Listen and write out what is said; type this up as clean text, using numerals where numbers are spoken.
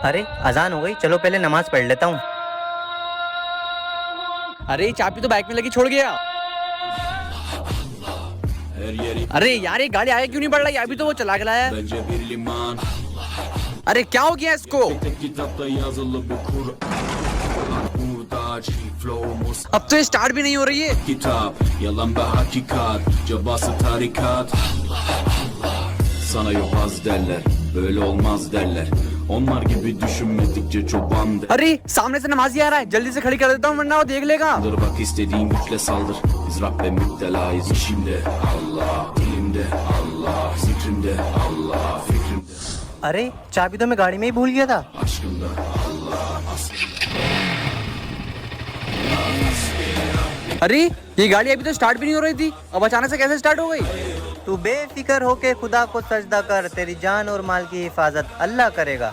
अरे अजान हो गई, चलो पहले नमाज पढ़ लेता हूँ। अरे चाबी तो बाइक में लगी छोड़ गया। अरे यार ये गाड़ी आगे क्यों नहीं बढ़ रही? अभी तो वो चला के लाया। अरे क्या हो गया इसको? अब तो ये स्टार्ट भी नहीं हो रही है। Kitap, yalan ve hakikat, cabası tarikat. Sana yobaz derler, böyle olmaz derler. Onlar gibi düşünmedikçe çoban der. अरे सामने से नमाजी आ रहा है, जल्दी से खड़ी कर देता हूँ वरना वो देख लेगा। Bak istediğin güçle saldır. Biz Rabbe müptelayız işimde. Allah, dilimde, Allah, zikrimde, Allah, fikrimde. अरे चाबी तो मैं गाड़ी में ही भूल गया था। Aşkımda, Allah, अरे ये गाड़ी अभी तो स्टार्ट भी नहीं हो रही थी, अब अचानक से कैसे स्टार्ट हो गई? तू बेफिक्र होके खुदा को सजदा कर, तेरी जान और माल की हिफाजत अल्लाह करेगा।